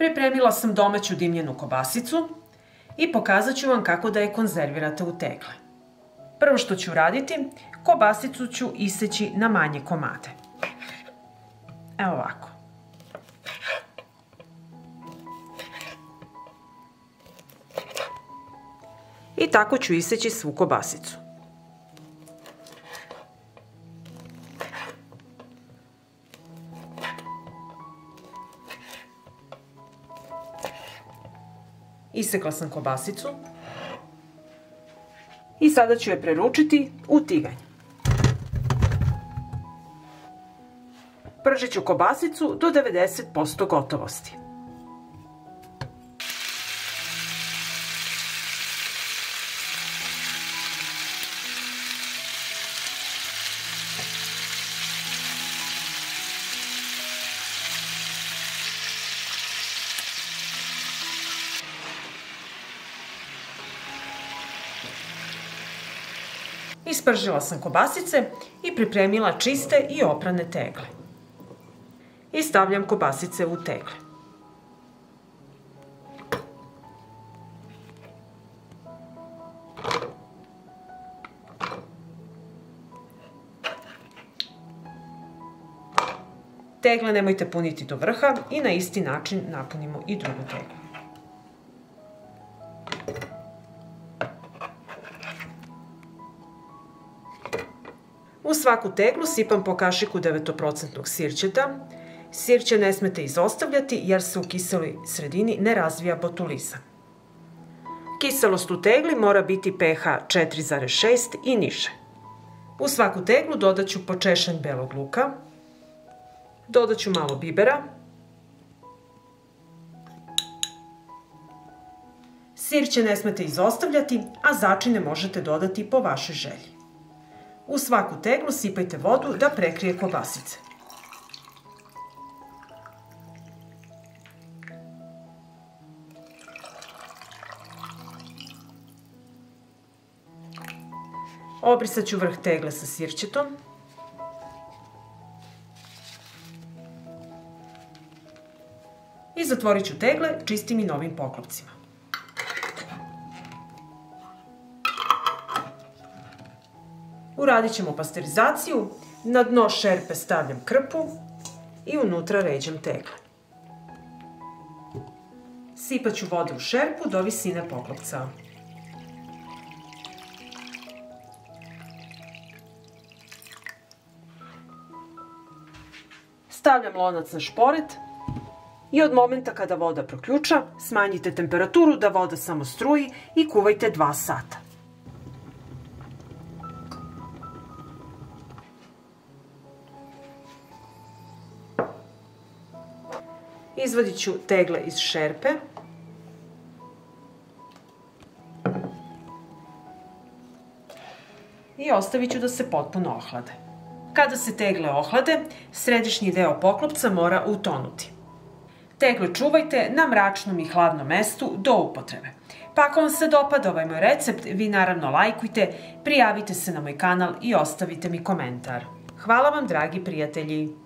Pripremila sam domaću dimljenu kobasicu i pokazat ću vam kako da je konzervirate u tegle. Prvo što ću raditi, kobasicu ću iseći na manje komade. Evo ovako. I tako ću iseći svu kobasicu. Isekla sam kobasicu i sada ću je preručiti u tiganj. Pržit ću kobasicu do 90% gotovosti. Ispržila sam kobasice i pripremila čiste i oprane tegle. I stavljam kobasice u tegle. Tegle nemojte puniti do vrha i na isti način napunimo i drugu teglu. U svaku teglu sipam po kašiku 9% sirćeta. Sirće ne smete izostavljati jer se u kiseloj sredini ne razvija botulizam. Kiselost u tegli mora biti pH 4,6 i niže. U svaku teglu dodat ću po češanj belog luka, dodat ću malo bibera, sirće ne smete izostavljati, a začine možete dodati po vašoj želji. U svaku teglu sipajte vodu da prekrije kobasice. Obrisat ću vrh tegle sa sirćetom. I zatvorit ću tegle čistim i novim poklopcima. Uradit ćemo pasterizaciju, na dno šerpe stavljam krpu i unutra ređam tegle. Sipat ću vode u šerpu do visine poklopca. Stavljam lonac na šporet i od momenta kada voda proključa, smanjite temperaturu da voda samo struji i kuvajte 2 sata. Izvadit ću tegle iz šerpe i ostavit ću da se potpuno ohlade. Kada se tegle ohlade, središnji deo poklopca mora utonuti. Tegle čuvajte na mračnom i hladnom mestu do upotrebe. Pa ako vam se dopada ovaj moj recept, vi naravno lajkujte, prijavite se na moj kanal i ostavite mi komentar. Hvala vam, dragi prijatelji!